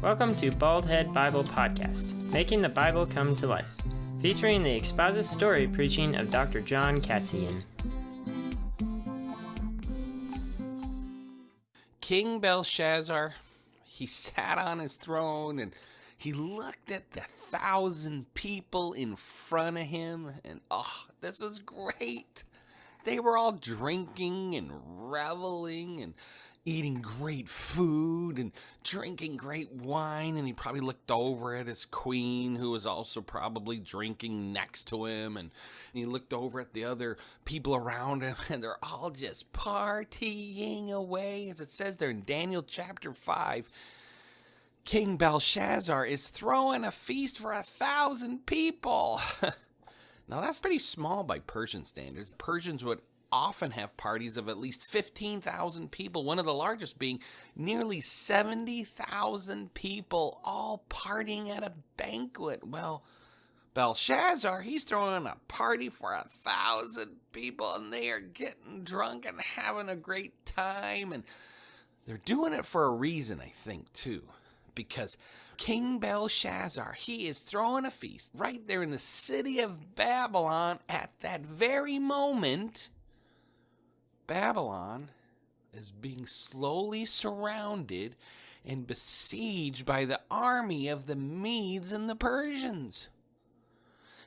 Welcome to Baldhead Bible Podcast, making the Bible come to life, featuring the exposit story preaching of Dr. John Katzian. King Belshazzar, he sat on his throne and he looked at the 1,000 people in front of him, and this was great. They were all drinking and reveling and eating great food and drinking great wine, and he probably looked over at his queen, who was also probably drinking next to him, and he looked over at the other people around him, and they're all just partying away. As it says there in Daniel chapter 5, King Belshazzar is throwing a feast for 1,000 people. Now that's pretty small by Persian standards. Persians would often have parties of at least 15,000 people, one of the largest being nearly 70,000 people all partying at a banquet. Well, Belshazzar, he's throwing a party for 1,000 people, and they are getting drunk and having a great time, and they're doing it for a reason, I think, too, because King Belshazzar, he is throwing a feast right there in the city of Babylon. At that very moment, Babylon is being slowly surrounded and besieged by the army of the Medes and the Persians.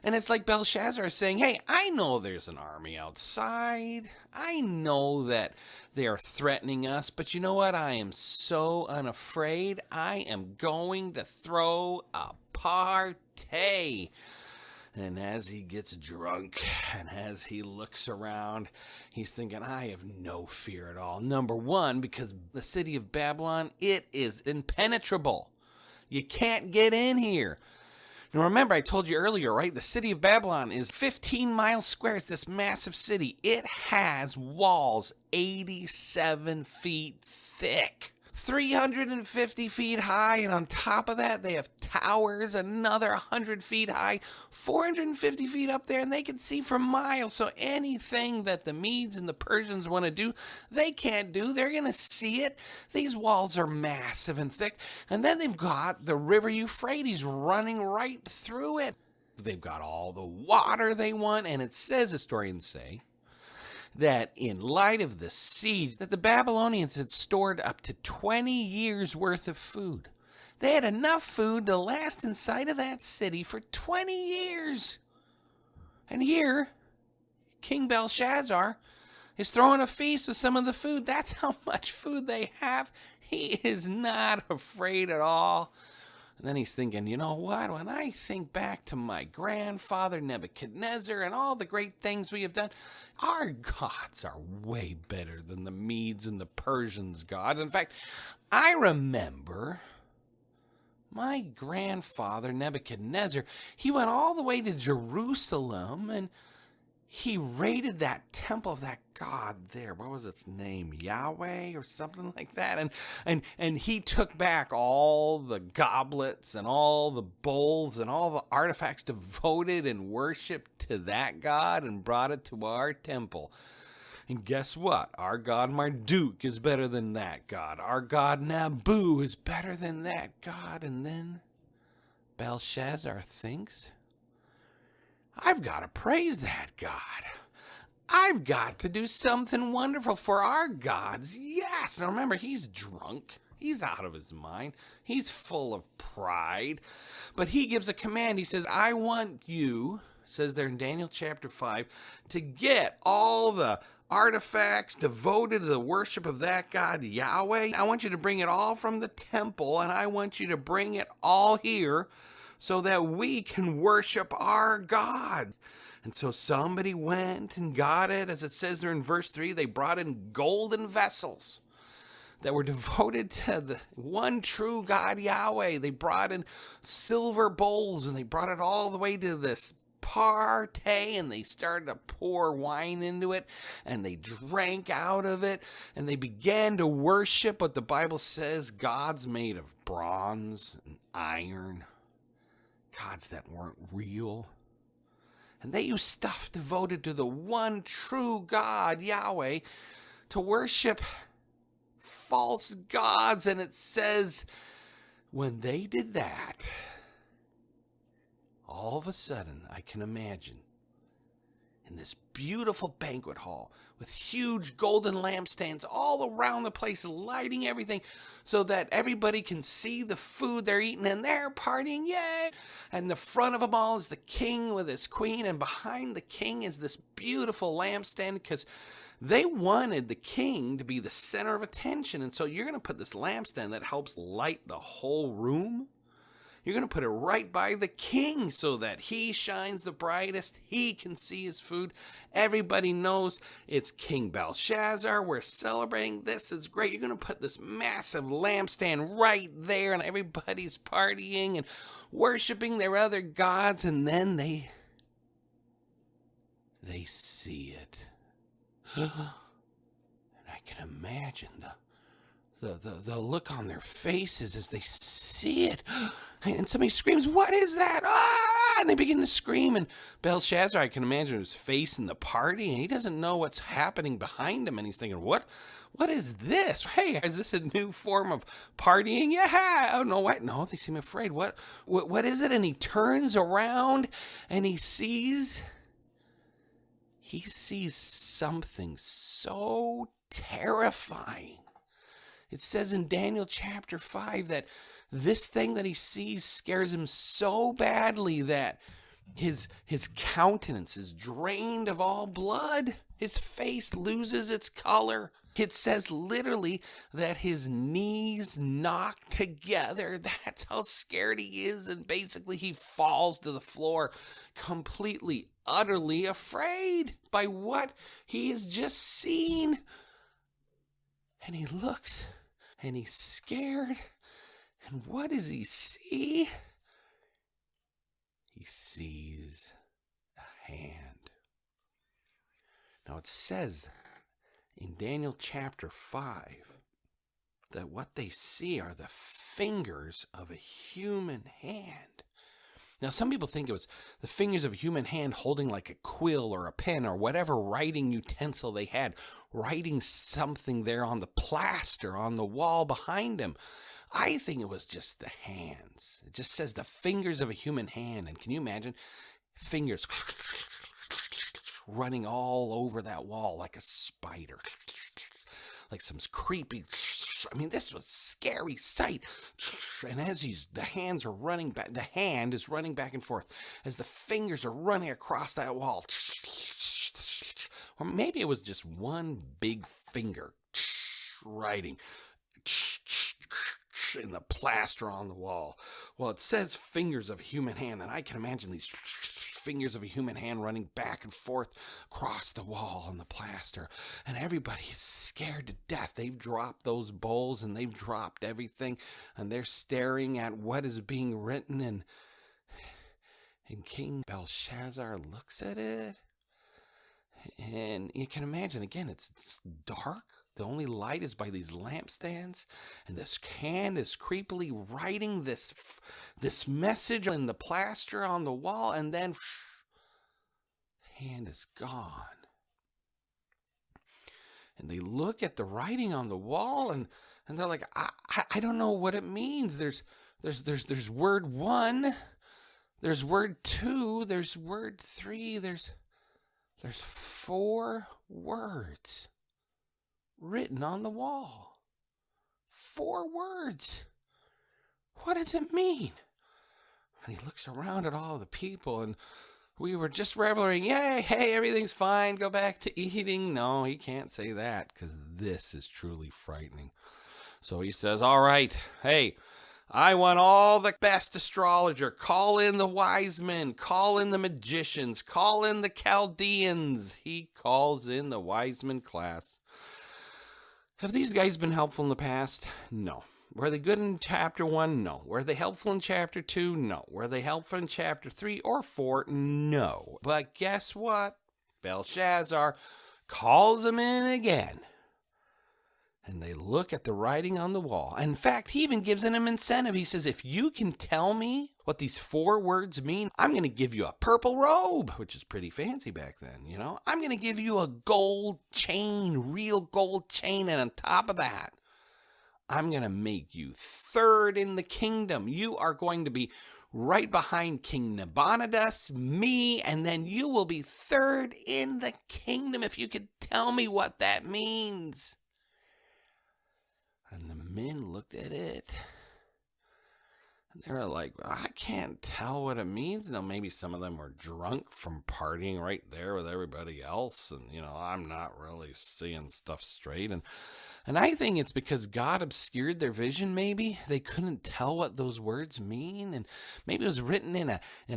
And it's like Belshazzar is saying, hey, I know there's an army outside. I know that they are threatening us, but you know what? I am so unafraid. I am going to throw a party. And as he gets drunk and as he looks around, he's thinking, I have no fear at all. Number one, because the city of Babylon, it is impenetrable. You can't get in here. Now remember, I told you earlier, right? The city of Babylon is 15 miles square. It's this massive city. It has walls 87 feet thick, 350 feet high, and on top of that, they have towers another 100 feet high, 450 feet up there, and they can see for miles. So anything that the Medes and the Persians want to do, they can't do. They're going to see it. These walls are massive and thick, and then they've got the river Euphrates running right through it. They've got all the water they want, and it says, historians say, that in light of the siege, that the Babylonians had stored up to 20 years worth of food. They had enough food to last inside of that city for 20 years. And here, King Belshazzar is throwing a feast with some of the food. That's how much food they have. He is not afraid at all. And then he's thinking, you know what? When I think back to my grandfather Nebuchadnezzar and all the great things we have done, our gods are way better than the Medes and the Persians' gods. In fact, I remember my grandfather Nebuchadnezzar, he went all the way to Jerusalem and he raided that temple of that god there. What was its name? Yahweh or something like that. And he took back all the goblets and all the bowls and all the artifacts devoted and worshipped to that god and brought it to our temple. And guess what? Our god Marduk is better than that god. Our god Nabu is better than that god. And then Belshazzar thinks, I've got to praise that God. I've got to do something wonderful for our gods. Yes. Now remember, he's drunk. He's out of his mind. He's full of pride. But he gives a command. He says, I want you, says there in Daniel chapter 5, to get all the artifacts devoted to the worship of that God, Yahweh. I want you to bring it all from the temple, and I want you to bring it all here so that we can worship our God. And so somebody went and got it. As it says there in verse 3, they brought in golden vessels that were devoted to the one true God, Yahweh. They brought in silver bowls, and they brought it all the way to this party, and they started to pour wine into it, and they drank out of it, and they began to worship what the Bible says gods made of bronze and iron, gods that weren't real. And they used stuff devoted to the one true God, Yahweh, to worship false gods. And it says When they did that, all of a sudden, I can imagine, in this beautiful banquet hall with huge golden lampstands all around the place, lighting everything so that everybody can see the food they're eating, and they're partying, yay! And the front of them all is the king with his queen, and behind the king is this beautiful lampstand, because they wanted the king to be the center of attention. And so you're going to put this lampstand that helps light the whole room. You're going to put it right by the king so that he shines the brightest. He can see his food. Everybody knows it's King Belshazzar. We're celebrating. This is great. You're going to put this massive lampstand right there, and everybody's partying and worshiping their other gods. And then they see it. And I can imagine the look on their faces as they see it. And somebody screams, "What is that?" Ah! And they begin to scream. And Belshazzar, I can imagine, is facing the party, and he doesn't know what's happening behind him. And he's thinking, what is this? Hey, is this a new form of partying? Yeah. Oh, no, what? No, they seem afraid. What is it? And he turns around and he sees something so terrifying. It says in Daniel chapter 5 that this thing that he sees scares him so badly that his countenance is drained of all blood. His face loses its color. It says literally that his knees knock together. That's how scared he is. And basically he falls to the floor completely, utterly afraid by what he has just seen. And he looks and he's scared. And what does he see? He sees a hand. Now it says in Daniel chapter 5 that what they see are the fingers of a human hand. Now, some people think it was the fingers of a human hand holding like a quill or a pen or whatever writing utensil they had, writing something there on the plaster on the wall behind him. I think it was just the hands. It just says the fingers of a human hand. And can you imagine fingers running all over that wall like a spider, like some creepy... I mean, this was a scary sight. And as the hand is running back and forth as the fingers are running across that wall. Or maybe it was just one big finger writing in the plaster on the wall. Well, it says fingers of a human hand, and I can imagine these fingers of a human hand running back and forth across the wall and the plaster. And everybody is scared to death. They've dropped those bowls and they've dropped everything, and they're staring at what is being written. And King Belshazzar looks at it, and you can imagine, again, it's dark. The only light is by these lampstands, and this hand is creepily writing this message in the plaster on the wall, and then the hand is gone. And they look at the writing on the wall, and they're like, I don't know what it means. There's word 1, there's word 2, there's word 3, there's 4 words written on the wall. 4 words. What does it mean? And he looks around at all the people, and we were just reveling. Yay, hey, everything's fine. Go back to eating. No, he can't say that, because this is truly frightening. So he says, all right, hey, I want all the best astrologer. Call in the wise men. Call in the magicians. Call in the Chaldeans. He calls in the wise men class. Have these guys been helpful in the past? No. Were they good in chapter 1? No. Were they helpful in chapter 2? No. Were they helpful in chapter 3 or 4? No. But guess what? Belshazzar calls them in again. And they look at the writing on the wall. In fact, he even gives them an incentive. He says, if you can tell me what these 4 words mean, I'm going to give you a purple robe, which is pretty fancy back then, you know. I'm going to give you a gold chain, real gold chain, and on top of that, I'm going to make you third in the kingdom. You are going to be right behind King Nabonidus, me, and then you will be third in the kingdom if you could tell me what that means. And the men looked at it. They were like, I can't tell what it means. Now, maybe some of them were drunk from partying right there with everybody else. And, I'm not really seeing stuff straight. And I think it's because God obscured their vision, maybe. They couldn't tell what those words mean. And maybe it was written in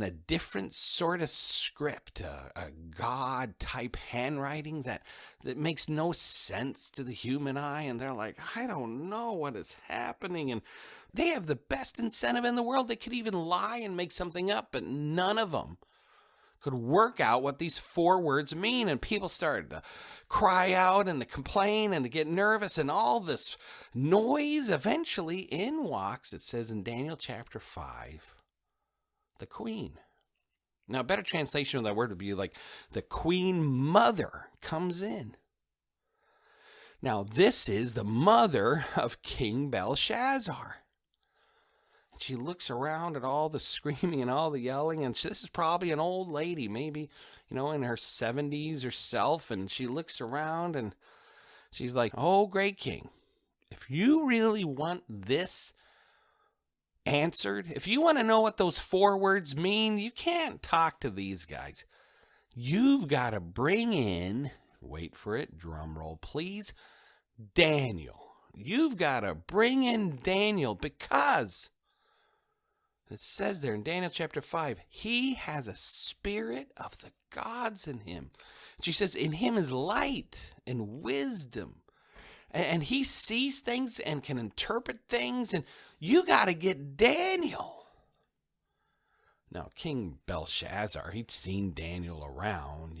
a different sort of script, a God-type handwriting that makes no sense to the human eye. And they're like, I don't know what is happening. And they have the best incentive in the world. They could even lie and make something up, but none of them could work out what these 4 words mean. And people started to cry out and to complain and to get nervous and all this noise. Eventually in walks, it says in Daniel chapter 5, the queen. Now, a better translation of that word would be like the queen mother comes in. Now, this is the mother of King Belshazzar. She looks around at all the screaming and all the yelling, and this is probably an old lady, maybe, in her 70s herself, and she looks around and she's like, oh, great king, if you really want this answered, if you want to know what those 4 words mean, you can't talk to these guys. You've got to bring in, wait for it, drum roll please, Daniel. You've got to bring in Daniel because it says there in Daniel chapter 5, he has a spirit of the gods in him. She says, in him is light and wisdom. And he sees things and can interpret things. And you got to get Daniel. Now, King Belshazzar, he'd seen Daniel around,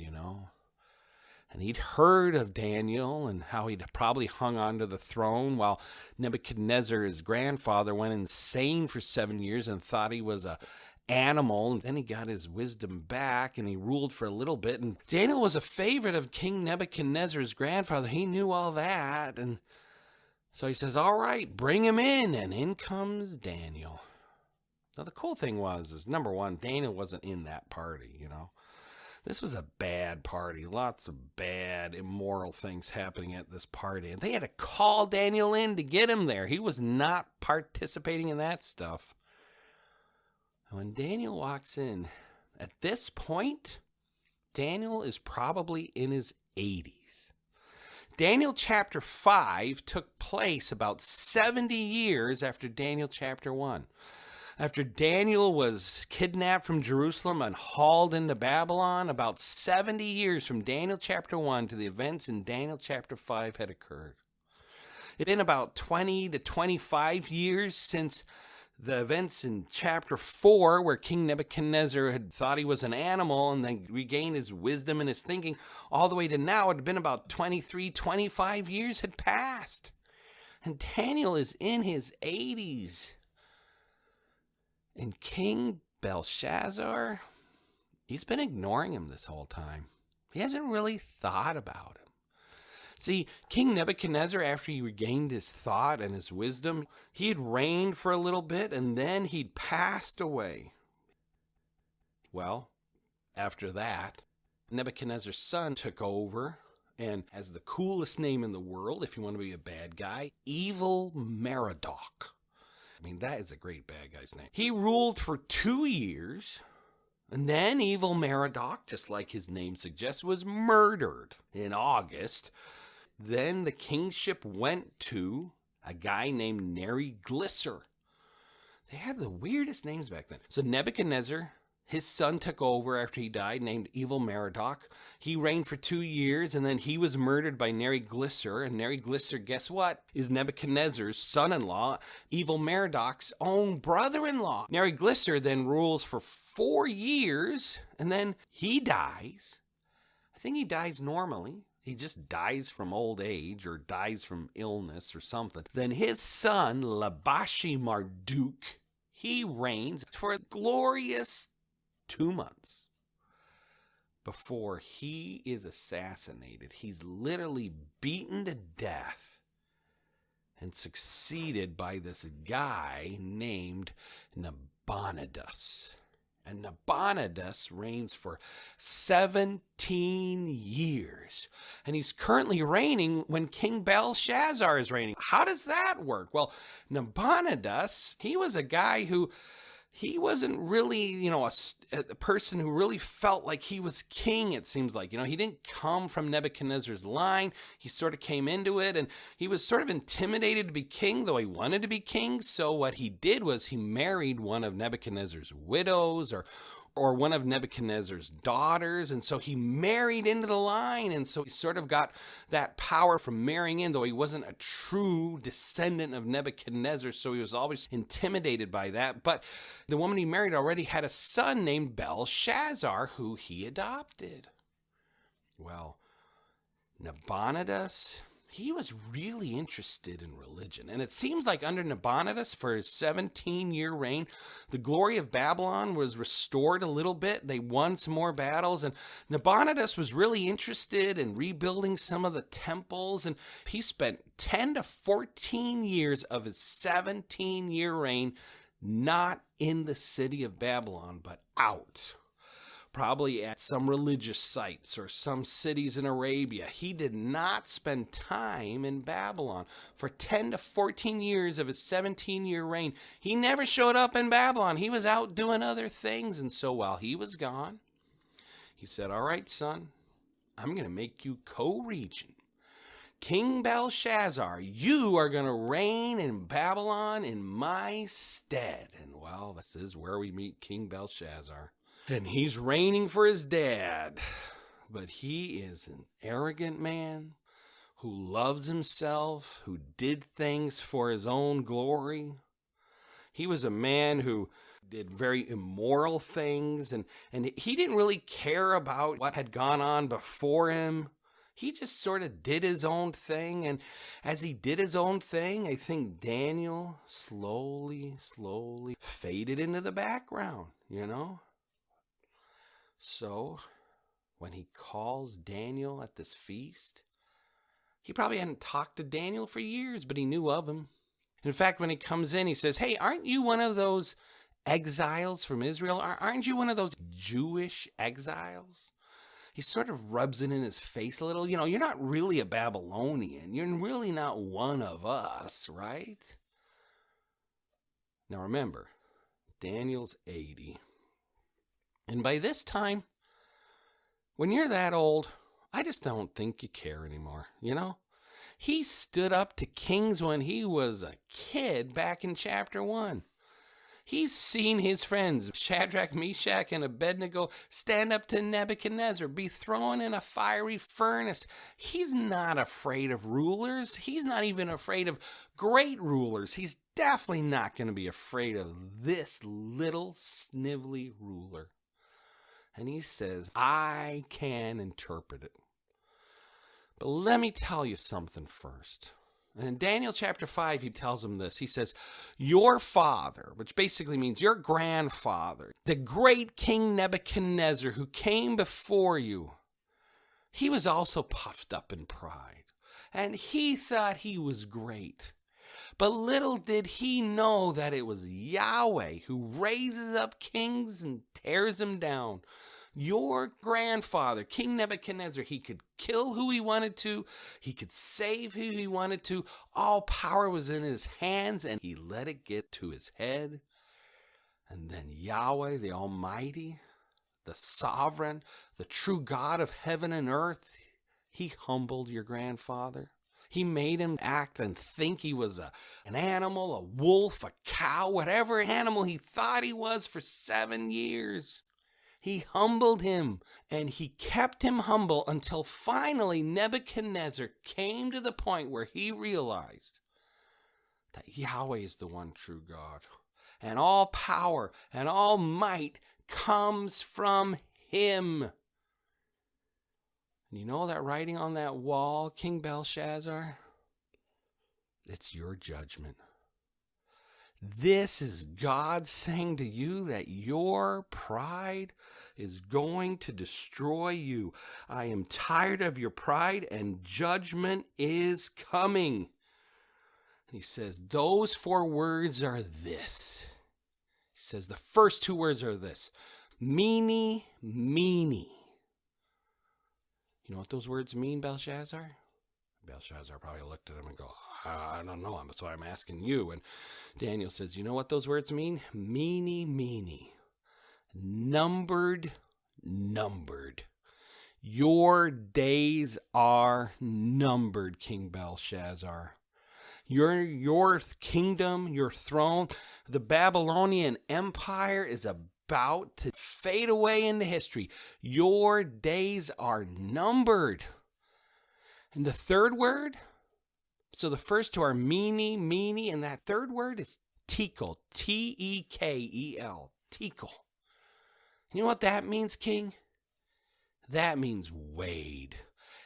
And he'd heard of Daniel and how he'd probably hung onto the throne while Nebuchadnezzar, his grandfather, went insane for 7 years and thought he was a animal. And then he got his wisdom back and he ruled for a little bit. And Daniel was a favorite of King Nebuchadnezzar's grandfather. He knew all that. And so he says, all right, bring him in. And in comes Daniel. Now, the cool thing is number one, Daniel wasn't in that party, This was a bad party. Lots of bad, immoral things happening at this party. And they had to call Daniel in to get him there. He was not participating in that stuff. And when Daniel walks in, at this point, Daniel is probably in his 80s. Daniel chapter 5 took place about 70 years after Daniel chapter 1. After Daniel was kidnapped from Jerusalem and hauled into Babylon, about 70 years from Daniel chapter 1 to the events in Daniel chapter 5 had occurred. It had been about 20 to 25 years since the events in chapter 4, where King Nebuchadnezzar had thought he was an animal and then regained his wisdom and his thinking, all the way to now. It had been about 23, 25 years had passed. And Daniel is in his 80s. And King Belshazzar, he's been ignoring him this whole time. He hasn't really thought about him. See, King Nebuchadnezzar, after he regained his thought and his wisdom, he had reigned for a little bit and then he'd passed away. Well, after that, Nebuchadnezzar's son took over and has the coolest name in the world, if you want to be a bad guy, Evil Merodach. I mean, that is a great bad guy's name. He ruled for 2 years, and then Evil Merodach, just like his name suggests, was murdered in August. Then the kingship went to a guy named Neri-Glisser. They had the weirdest names back then. So Nebuchadnezzar, his son took over after he died, named Evil Merodach. He reigned for 2 years, and then he was murdered by Neri-Glisser. And Neri-Glisser, guess what? Is Nebuchadnezzar's son-in-law, Evil Merodach's own brother-in-law. Neri-Glisser then rules for 4 years, and then he dies. I think he dies normally. He just dies from old age or dies from illness or something. Then his son, Labashi-Marduk, he reigns for a glorious 2 months before he is assassinated. He's literally beaten to death. and succeeded by this guy named Nabonidus. And Nabonidus reigns for 17 years. And he's currently reigning when King Belshazzar is reigning. How does that work? Well, Nabonidus, he was a guy who, he wasn't really, a person who really felt like he was king, it seems like. He didn't come from Nebuchadnezzar's line. He sort of came into it, and he was sort of intimidated to be king, though he wanted to be king. So what he did was he married one of Nebuchadnezzar's widows or one of Nebuchadnezzar's daughters. And so he married into the line. And so he sort of got that power from marrying in, though he wasn't a true descendant of Nebuchadnezzar. So he was always intimidated by that. But the woman he married already had a son named Belshazzar, who he adopted. Well, Nabonidus, he was really interested in religion. And it seems like under Nabonidus, for his 17-year reign, the glory of Babylon was restored a little bit. They won some more battles. And Nabonidus was really interested in rebuilding some of the temples. And he spent 10 to 14 years of his 17-year reign not in the city of Babylon, but out. Probably at some religious sites or some cities in Arabia. He did not spend time in Babylon. For 10 to 14 years of his 17-year reign, he never showed up in Babylon. He was out doing other things. And so while he was gone, he said, all right, son, I'm going to make you co-regent. King Belshazzar, you are going to reign in Babylon in my stead. And well, this is where we meet King Belshazzar. And he's reigning for his dad, but he is an arrogant man who loves himself, who did things for his own glory. He was a man who did very immoral things, and he didn't really care about what had gone on before him. He just sort of did his own thing, and as he did his own thing, I think Daniel slowly faded into the background, So, when he calls Daniel at this feast, he probably hadn't talked to Daniel for years, but he knew of him. In fact, when he comes in, he says, hey, aren't you one of those exiles from Israel? Aren't you one of those Jewish exiles? He sort of rubs it in his face a little. You're not really a Babylonian. You're really not one of us, right? Now remember, Daniel's 80. And by this time, when you're that old, I just don't think you care anymore, He stood up to kings when he was a kid back in chapter 1. He's seen his friends, Shadrach, Meshach, and Abednego, stand up to Nebuchadnezzar, be thrown in a fiery furnace. He's not afraid of rulers. He's not even afraid of great rulers. He's definitely not going to be afraid of this little snivelly ruler. And he says, I can interpret it. But let me tell you something first. And in Daniel chapter 5, he tells him this. He says, your father, which basically means your grandfather, the great King Nebuchadnezzar who came before you, he was also puffed up in pride. And he thought he was great. But little did he know that it was Yahweh who raises up kings and tears them down. Your grandfather, King Nebuchadnezzar, he could kill who he wanted to. He could save who he wanted to. All power was in his hands, and he let it get to his head. And then Yahweh, the Almighty, the Sovereign, the true God of heaven and earth, he humbled your grandfather. He made him act and think he was an animal, a wolf, a cow, whatever animal he thought he was for 7 years. He humbled him, and he kept him humble until finally Nebuchadnezzar came to the point where he realized that Yahweh is the one true God, and all power and all might comes from him. And you know that writing on that wall, King Belshazzar? It's your judgment. This is God saying to you that your pride is going to destroy you. I am tired of your pride, and judgment is coming. He says, those 4 words are this. He says the first 2 words are this. Meeny, meeny. You know what those words mean, Belshazzar? Belshazzar probably looked at him and go, I don't know. That's why I'm asking you. And Daniel says, you know what those words mean? Meeny, meeny. Numbered, numbered. Your days are numbered, King Belshazzar. Your kingdom, your throne, the Babylonian Empire is about to fade away into history. Your days are numbered. And the third word, so the first 2 are meeny, meeny, and that third word is tekel, T-E-K-E-L, tekel. You know what that means, King? That means weighed.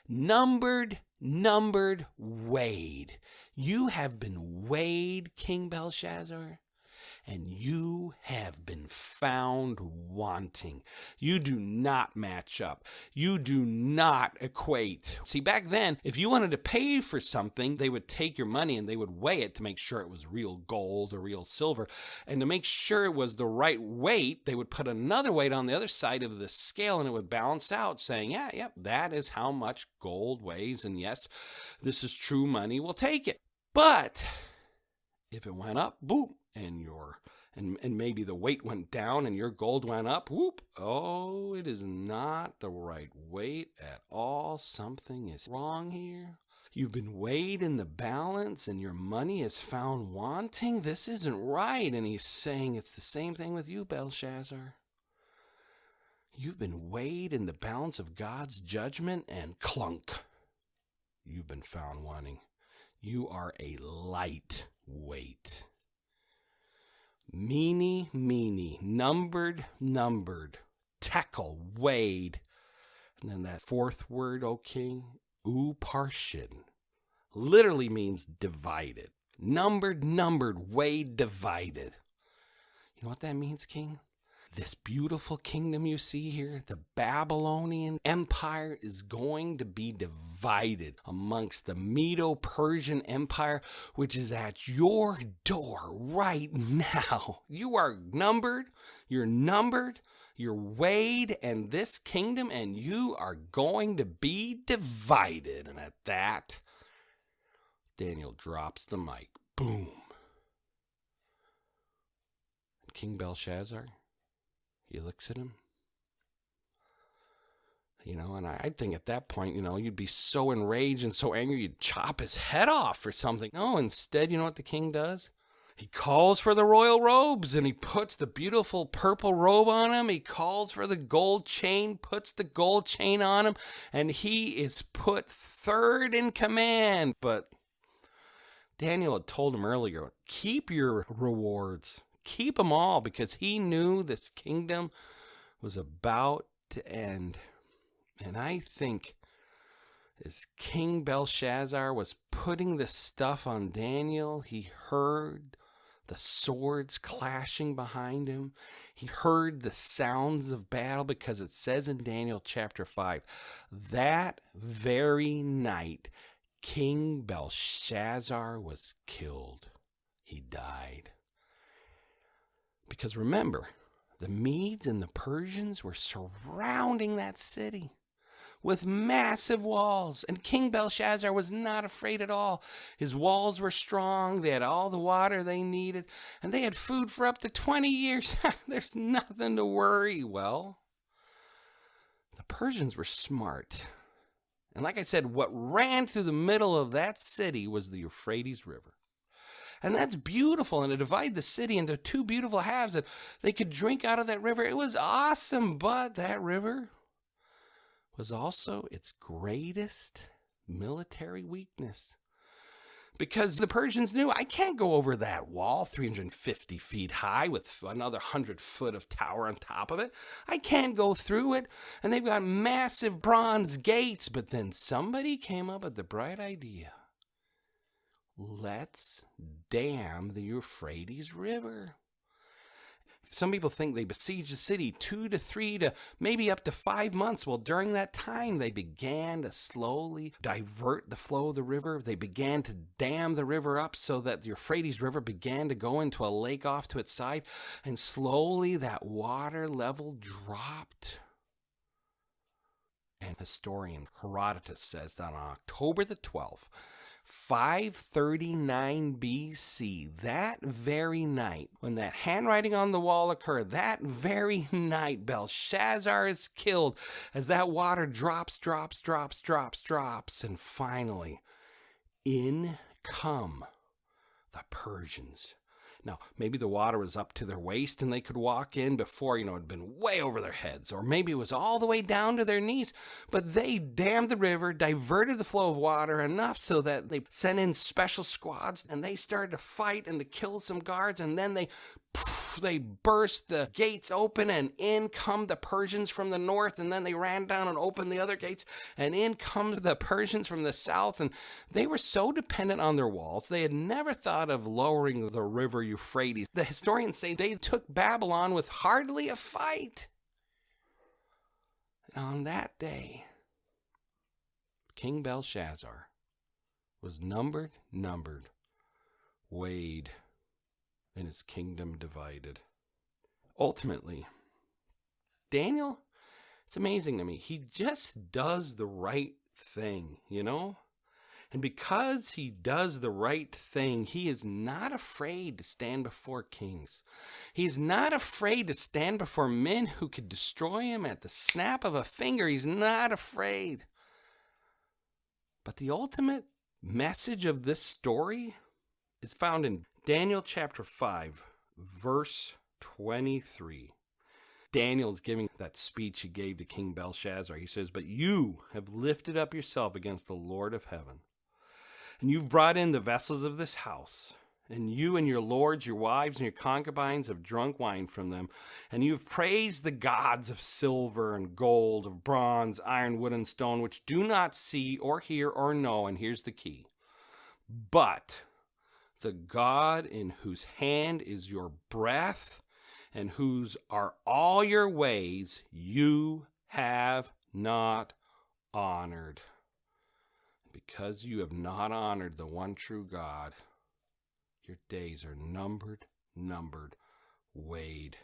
Numbered, numbered, weighed. You have been weighed, King Belshazzar, and you have been found wanting. You do not match up. You do not equate. See, back then, if you wanted to pay for something, they would take your money and they would weigh it to make sure it was real gold or real silver. And to make sure it was the right weight, they would put another weight on the other side of the scale and it would balance out, saying, yeah, that is how much gold weighs. And yes, this is true money. We'll take it. But if it went up, boom, and maybe the weight went down and your gold went up, whoop, oh, it is not the right weight at all. Something is wrong here. You've been weighed in the balance and your money is found wanting. This isn't right. And he's saying it's the same thing with you, Belshazzar. You've been weighed in the balance of God's judgment and clunk. You've been found wanting. You are a light weight. Meeny, meeny, numbered, numbered, tekel, weighed. And then that 4th word, O king, uparshin, literally means divided. Numbered, numbered, weighed, divided. You know what that means, king? This beautiful kingdom you see here, the Babylonian Empire, is going to be divided amongst the Medo-Persian Empire, which is at your door right now. You are numbered, you're weighed, and this kingdom, and you are going to be divided. And at that, Daniel drops the mic. Boom. And King Belshazzar, he looks at him, and I think at that point, you'd be so enraged and so angry, you'd chop his head off or something. No, instead, you know what the king does? He calls for the royal robes and he puts the beautiful purple robe on him. He calls for the gold chain, puts the gold chain on him, and he is put 3rd in command. But Daniel had told him earlier, keep your rewards. Keep them all, because he knew this kingdom was about to end. And I think as King Belshazzar was putting this stuff on Daniel, he heard the swords clashing behind him. He heard the sounds of battle, because it says in Daniel chapter 5, that very night, King Belshazzar was killed. He died. Because remember, the Medes and the Persians were surrounding that city with massive walls. And King Belshazzar was not afraid at all. His walls were strong. They had all the water they needed. And they had food for up to 20 years. There's nothing to worry. Well, the Persians were smart. And like I said, what ran through the middle of that city was the Euphrates River. And that's beautiful, and it divided the city into 2 beautiful halves, and they could drink out of that river. It was awesome, but that river was also its greatest military weakness. Because the Persians knew, I can't go over that wall 350 feet high with another 100 foot of tower on top of it. I can't go through it. And they've got massive bronze gates. But then somebody came up with the bright idea. Let's dam the Euphrates River. Some people think they besieged the city 2 to 3 to maybe up to 5 months. Well, during that time, they began to slowly divert the flow of the river. They began to dam the river up so that the Euphrates River began to go into a lake off to its side. And slowly that water level dropped. And historian Herodotus says that on October the 12th, 539 BC, that very night, when that handwriting on the wall occurred, that very night, Belshazzar is killed as that water drops, and finally, in come the Persians. Now, maybe the water was up to their waist and they could walk in before, it had been way over their heads. Or maybe it was all the way down to their knees. But they dammed the river, diverted the flow of water enough so that they sent in special squads and they started to fight and to kill some guards. And then they burst the gates open and in come the Persians from the north, and then they ran down and opened the other gates, and in come the Persians from the south. And they were so dependent on their walls, they had never thought of lowering the river Euphrates. The historians say they took Babylon with hardly a fight. And on that day, King Belshazzar was numbered, weighed, and his kingdom divided. Ultimately, Daniel, it's amazing to me. He just does the right thing, And because he does the right thing, he is not afraid to stand before kings. He's not afraid to stand before men who could destroy him at the snap of a finger. He's not afraid. But the ultimate message of this story is found in Daniel chapter 5, verse 23. Daniel's giving that speech he gave to King Belshazzar. He says, "But you have lifted up yourself against the Lord of heaven, and you've brought in the vessels of this house, and you and your lords, your wives, and your concubines have drunk wine from them, and you've praised the gods of silver and gold, of bronze, iron, wood, and stone, which do not see or hear or know," and here's the key, "but the God in whose hand is your breath and whose are all your ways, you have not honored. Because you have not honored the one true God, your days are numbered, weighed,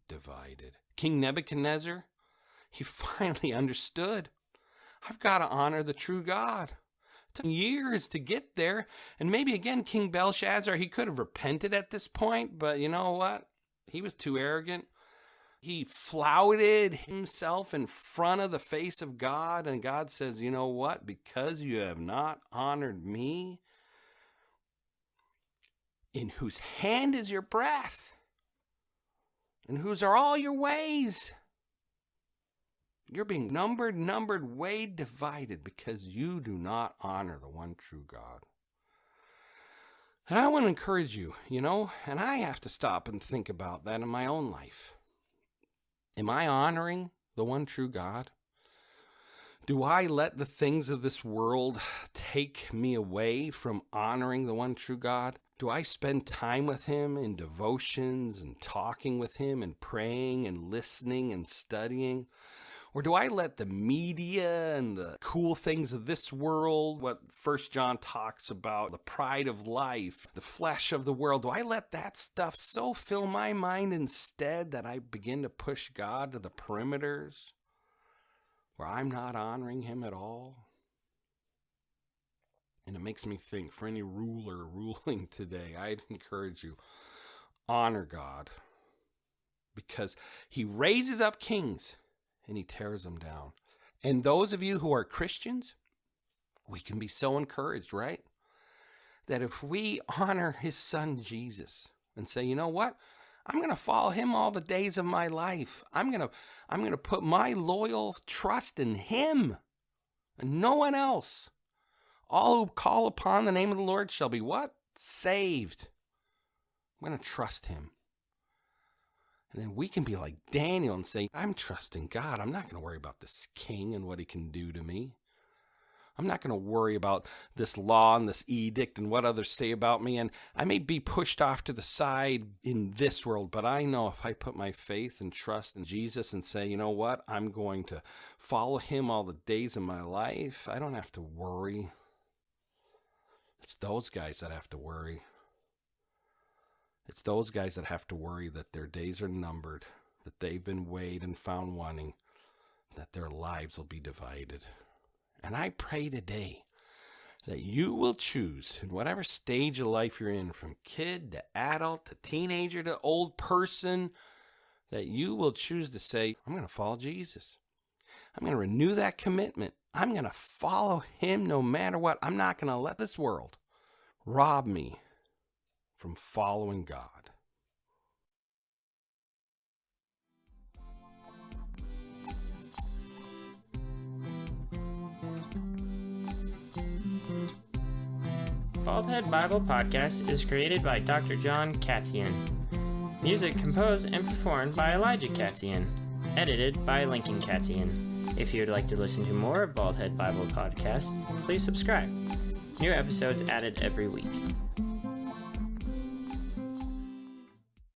divided." King Nebuchadnezzar, he finally understood. I've got to honor the true God. It took years to get there. And maybe again, King Belshazzar, he could have repented at this point, but you know what? He was too arrogant. He flouted himself in front of the face of God, and God says, you know what? Because you have not honored me, in whose hand is your breath, and whose are all your ways, you're being numbered, weighed, divided, because you do not honor the one true God. And I want to encourage you, and I have to stop and think about that in my own life. Am I honoring the one true God? Do I let the things of this world take me away from honoring the one true God? Do I spend time with him in devotions and talking with him and praying and listening and studying? Or do I let the media and the cool things of this world, what 1 John talks about, the pride of life, the flesh of the world, do I let that stuff so fill my mind instead that I begin to push God to the perimeters where I'm not honoring him at all? And it makes me think, for any ruler ruling today, I'd encourage you, honor God, because he raises up kings and he tears them down. And those of you who are Christians, we can be so encouraged, right? That if we honor his son Jesus and say, you know what? I'm going to follow him all the days of my life. I'm going to put my loyal trust in him and no one else. All who call upon the name of the Lord shall be what? Saved. I'm going to trust him. And then we can be like Daniel and say, I'm trusting God. I'm not going to worry about this king and what he can do to me. I'm not going to worry about this law and this edict and what others say about me. And I may be pushed off to the side in this world, but I know if I put my faith and trust in Jesus and say, you know what, I'm going to follow him all the days of my life, I don't have to worry. It's those guys that have to worry. It's those guys that have to worry that their days are numbered, that they've been weighed and found wanting, that their lives will be divided. And I pray today that you will choose, in whatever stage of life you're in, from kid to adult to teenager to old person, that you will choose to say, I'm going to follow Jesus. I'm going to renew that commitment. I'm going to follow him no matter what. I'm not going to let this world rob me from following God. Baldhead Bible Podcast is created by Dr. John Katzian. Music composed and performed by Elijah Katzian. Edited by Lincoln Katzian. If you would like to listen to more of Baldhead Bible Podcast, please subscribe. New episodes added every week.